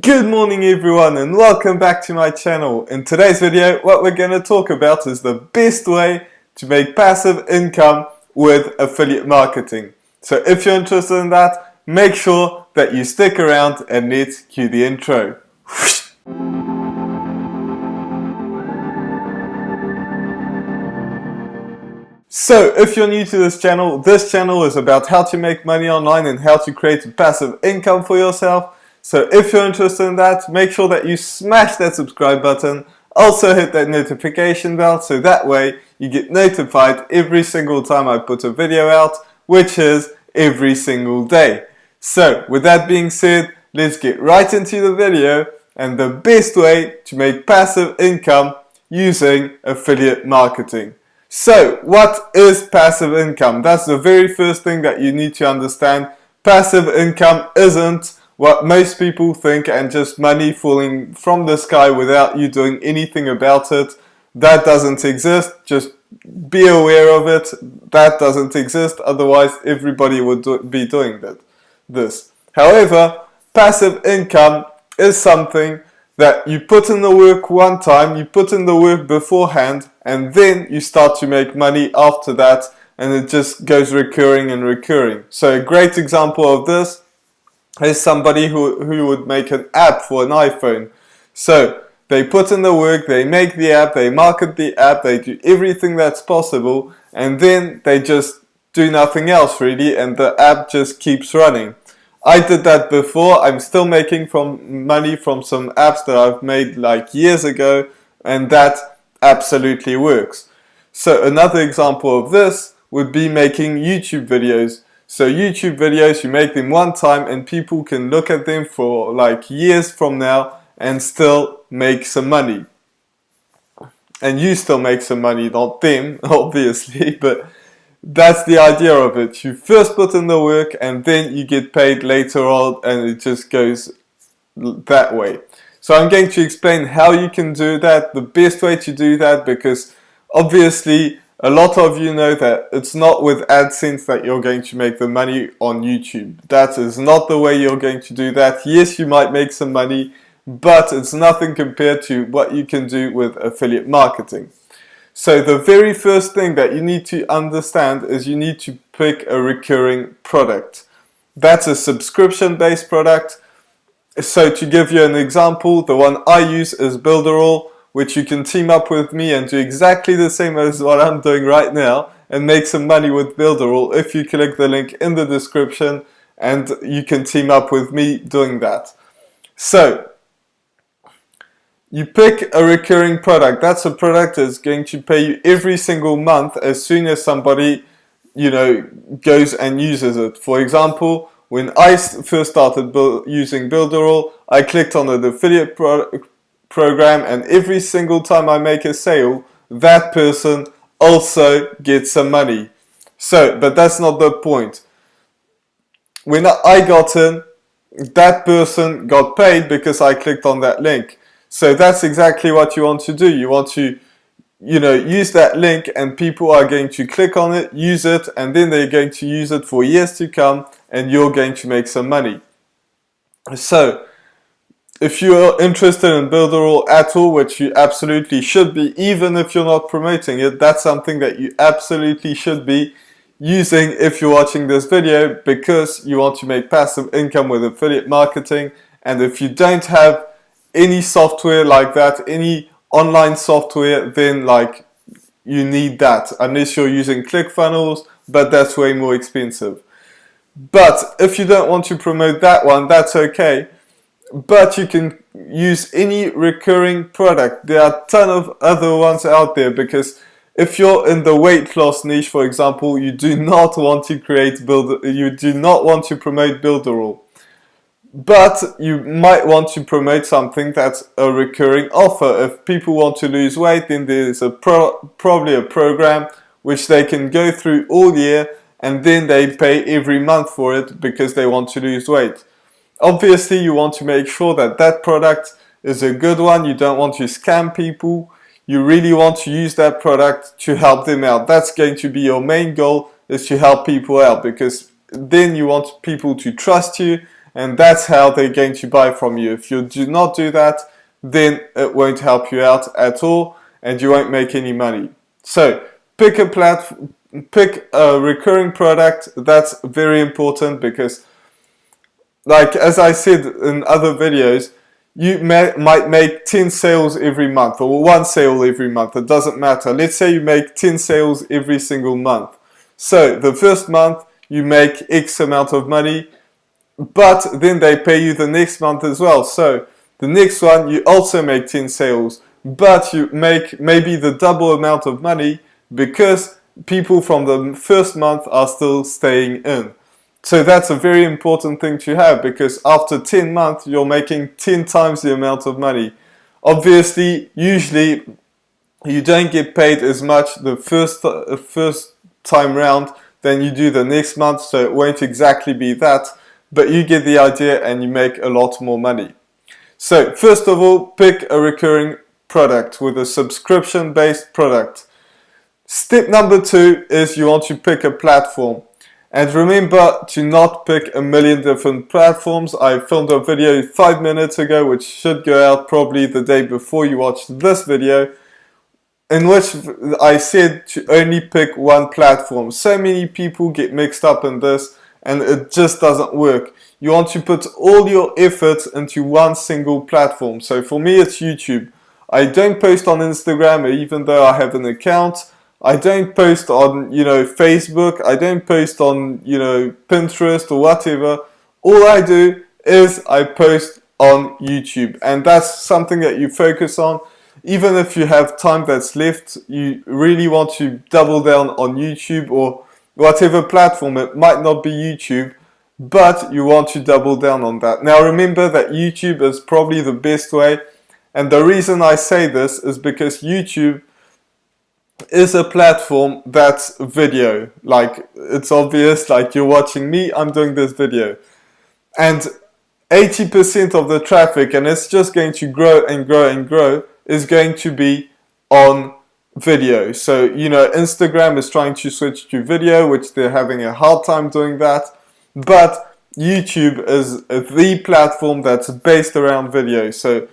Good morning everyone and welcome back to my channel. In today's video what we're going to talk about is the best way to make passive income with affiliate marketing. So if you're interested in that, make sure that you stick around and let's cue the intro. So if you're new to this channel is about how to make money online and how to create passive income for yourself. So if you're interested in that, make sure that you smash that subscribe button. Also hit that notification bell so that way you get notified every single time I put a video out, which is every single day. So with that being said, let's get right into the video and the best way to make passive income using affiliate marketing. So what is passive income? That's the very first thing that you need to understand. Passive income isn't what most people think and just money falling from the sky without you doing anything about it. That doesn't exist. Just be aware of it. That doesn't exist. Otherwise everybody would be doing this. However, passive income is something that you put in the work one time, you put in the work beforehand, and then you start to make money after that, and it just goes recurring and recurring. So a great example of this is somebody who would make an app for an iPhone. So they put in the work, they make the app, they market the app, they do everything that's possible, and then they just do nothing else really, and the app just keeps running. I did that before. I'm still making money from some apps that I've made like years ago, and that absolutely works. So another example of this would be making YouTube videos. So YouTube videos, you make them one time and people can look at them for like years from now and still make some money. And you still make some money, not them, obviously, but that's the idea of it. You first put in the work and then you get paid later on, and it just goes that way. So I'm going to explain how you can do that, the best way to do that, because obviously a lot of you know that it's not with AdSense that you're going to make the money on YouTube. That is not the way you're going to do that. Yes, you might make some money, but it's nothing compared to what you can do with affiliate marketing. So the very first thing that you need to understand is you need to pick a recurring product. That's a subscription-based product. So to give you an example, the one I use is Builderall, which you can team up with me and do exactly the same as what I'm doing right now and make some money with Builderall if you click the link in the description, and you can team up with me doing that. So you pick a recurring product. That's a product that's going to pay you every single month as soon as somebody, goes and uses it. For example, when I first started using Builderall, I clicked on the affiliate program, and every single time I make a sale, that person also gets some money. So, but that's not the point. When I got in, that person got paid because I clicked on that link. So that's exactly what you want to do. You want to, use that link, and people are going to click on it, use it, and then they're going to use it for years to come, and you're going to make some money. So if you're interested in Builderall at all, which you absolutely should be, even if you're not promoting it, that's something that you absolutely should be using if you're watching this video, because you want to make passive income with affiliate marketing. And if you don't have any software like that, any online software, then you need that, unless you're using ClickFunnels, but that's way more expensive. But if you don't want to promote that one, that's okay. But you can use any recurring product. There are a ton of other ones out there, because if you're in the weight loss niche, for example, you do not want to promote Builderall. But you might want to promote something that's a recurring offer. If people want to lose weight, then there's probably a program which they can go through all year, and then they pay every month for it because they want to lose weight. Obviously, you want to make sure that that product is a good one. You don't want to scam people. You really want to use that product to help them out. That's going to be your main goal, is to help people out, because then you want people to trust you, and that's how they're going to buy from you. If you do not do that, then it won't help you out at all and you won't make any money. So pick a recurring product. That's very important, because like as I said in other videos, you might make 10 sales every month or 1 sale every month. It doesn't matter. Let's say you make 10 sales every single month. So the first month you make X amount of money, but then they pay you the next month as well. So the next one you also make 10 sales, but you make maybe the double amount of money because people from the first month are still staying in. So that's a very important thing to have, because after 10 months you're making 10 times the amount of money. Obviously, usually you don't get paid as much the first time round than you do the next month, so it won't exactly be that, but you get the idea and you make a lot more money. So first of all, pick a recurring product with a subscription-based product. Step number 2 is you want to pick a platform. And remember to not pick a million different platforms. I filmed a video 5 minutes ago, which should go out probably the day before you watch this video, in which I said to only pick one platform. So many people get mixed up in this and it just doesn't work. You want to put all your efforts into one single platform. So for me it's YouTube. I don't post on Instagram, even though I have an account. I don't post on, Facebook. I don't post on, Pinterest or whatever. All I do is I post on YouTube, and that's something that you focus on. Even if you have time that's left, you really want to double down on YouTube or whatever platform. It might not be YouTube, but you want to double down on that. Now remember that YouTube is probably the best way, and the reason I say this is because YouTube is a platform that's video. Like, it's obvious, like you're watching me, I'm doing this video. And 80% of the traffic, and it's just going to grow and grow and grow, is going to be on video. So, Instagram is trying to switch to video, which they're having a hard time doing that. But YouTube is the platform that's based around video. So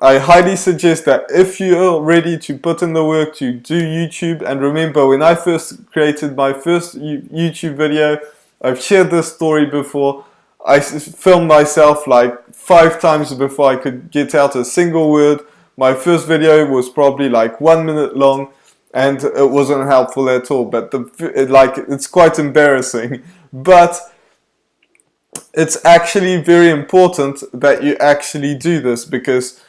I highly suggest that if you're ready to put in the work to do YouTube, and remember, when I first created my first YouTube video, I've shared this story before, I filmed myself like 5 times before I could get out a single word. My first video was probably like 1 minute long, and it wasn't helpful at all, but it's quite embarrassing. But it's actually very important that you actually do this, because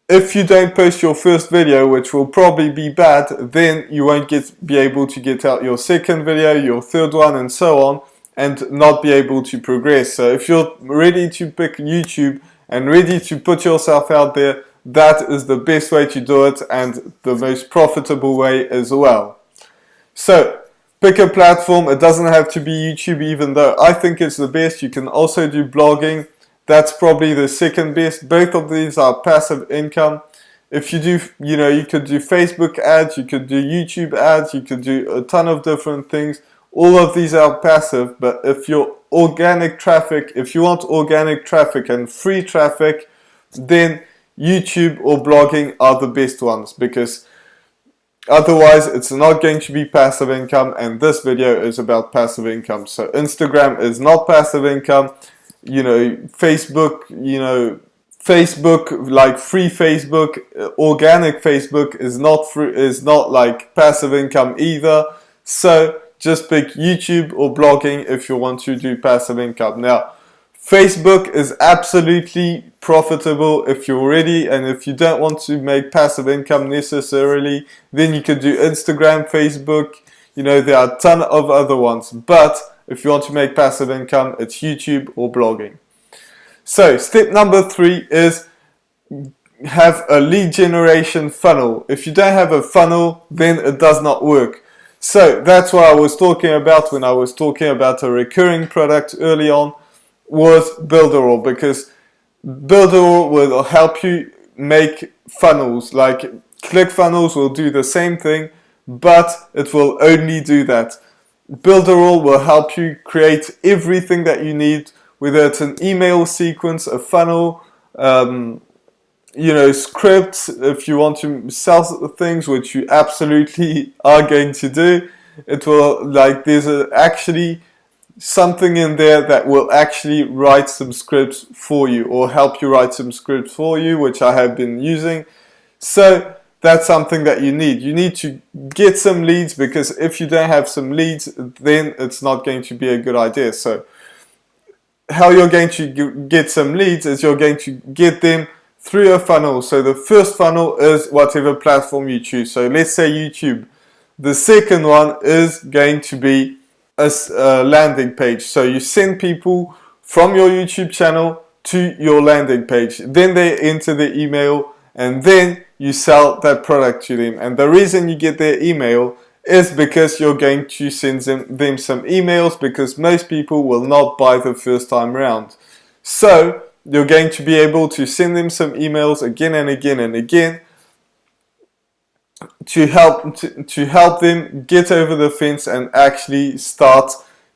if you don't post your first video, which will probably be bad, then you won't be able to get out your second video, your third one, and so on, and not be able to progress. So if you're ready to pick YouTube and ready to put yourself out there, that is the best way to do it, and the most profitable way as well. So pick a platform. It doesn't have to be YouTube, even though I think it's the best. You can also do blogging. That's probably the second best. Both of these are passive income. If you do, you could do Facebook ads, you could do YouTube ads, you could do a ton of different things. All of these are passive, but if you want organic traffic and free traffic, then YouTube or blogging are the best ones, because otherwise it's not going to be passive income, and this video is about passive income. So Instagram is not passive income. Facebook, like free Facebook, organic Facebook is not like passive income either. So just pick YouTube or blogging if you want to do passive income. Now, Facebook is absolutely profitable if you're ready, and if you don't want to make passive income necessarily, then you could do Instagram, Facebook. There are a ton of other ones, but if you want to make passive income, it's YouTube or blogging. So step number 3 is have a lead generation funnel. If you don't have a funnel, then it does not work. So that's what I was talking about when I was talking about a recurring product early on, was Builderall, because Builderall will help you make funnels. Like ClickFunnels will do the same thing, but it will only do that. Builderall will help you create everything that you need whether it's an email sequence, a funnel, you know, scripts, if you want to sell things, which you absolutely are going to do. It will, like, there's actually something in there that will actually write some scripts for you, or help you write some scripts for you, which I have been using. So that's something that you need. You need to get some leads, because if you don't have some leads, then it's not going to be a good idea. So how you're going to get some leads is you're going to get them through a funnel. So the first funnel is whatever platform you choose. So let's say YouTube. The second one is going to be a landing page. So you send people from your YouTube channel to your landing page. Then they enter the email, and then you sell that product to them. And the reason you get their email is because you're going to send them some emails, because most people will not buy the first time around. So you're going to be able to send them some emails again and again and again to help them get over the fence and actually start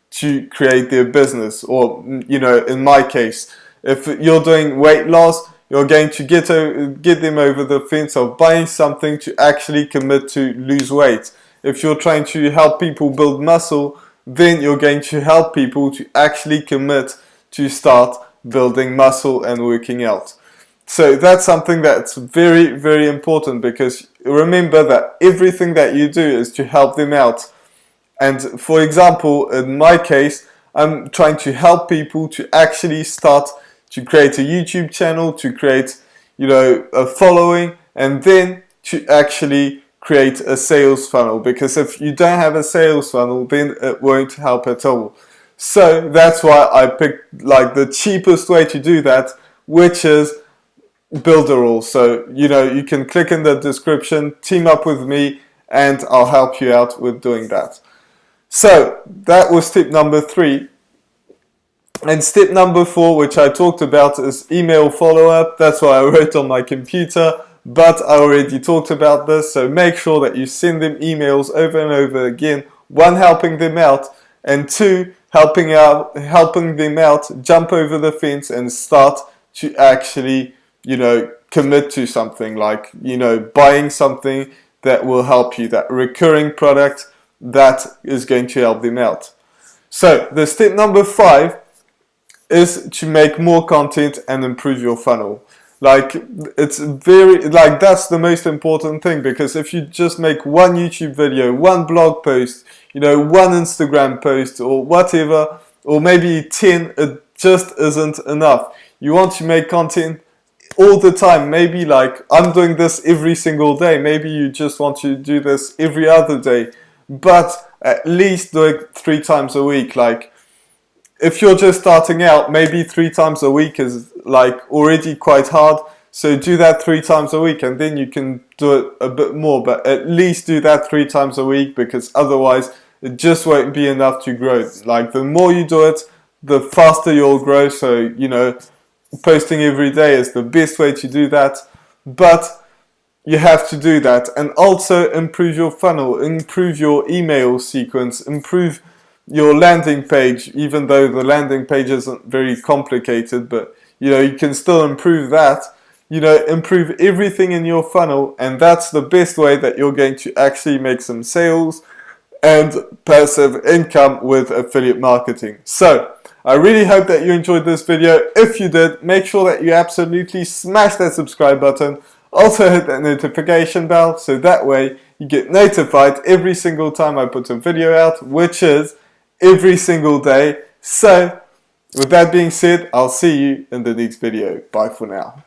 to create their business. Or, you know, in my case, if you're doing weight loss, you're going to get them over the fence of buying something to actually commit to lose weight. If you're trying to help people build muscle, then you're going to help people to actually commit to start building muscle and working out. So that's something that's very, very important, because remember that everything that you do is to help them out. And for example, in my case, I'm trying to help people to actually start to create a YouTube channel, to create, you know, a following, and then to actually create a sales funnel. Because if you don't have a sales funnel, then it won't help at all. So that's why I picked, like, the cheapest way to do that, which is Builderall. So, you know, you can click in the description, team up with me, and I'll help you out with doing that. So that was tip number 3. And step number 4, which I talked about, is email follow-up. That's what I wrote on my computer, but I already talked about this. So make sure that you send them emails over and over again. 1, helping them out, and 2, helping them out, jump over the fence and start to actually, you know, commit to something, like, you know, buying something that will help you, that recurring product that is going to help them out. So the step number 5 is to make more content and improve your funnel. Like, it's very, like, that's the most important thing, because if you just make one YouTube video, one blog post, you know, one Instagram post, or whatever, or maybe 10, it just isn't enough. You want to make content all the time. Maybe, like, I'm doing this every single day. Maybe you just want to do this every other day, but at least do it 3 times a week. Like, if you're just starting out, maybe 3 times a week is, like, already quite hard. So do that 3 times a week, and then you can do it a bit more, but at least do that 3 times a week, because otherwise it just won't be enough to grow. Like, the more you do it, the faster you'll grow. So, you know, posting every day is the best way to do that, but you have to do that. And also improve your funnel, improve your email sequence, improve your landing page, even though the landing page isn't very complicated, but, you know, you can still improve that. You know, improve everything in your funnel, and that's the best way that you're going to actually make some sales and passive income with affiliate marketing. So I really hope that you enjoyed this video. If you did, make sure that you absolutely smash that subscribe button. Also hit that notification bell, so that way you get notified every single time I put a video out, which is every single day. So with that being said, I'll see you in the next video. Bye for now.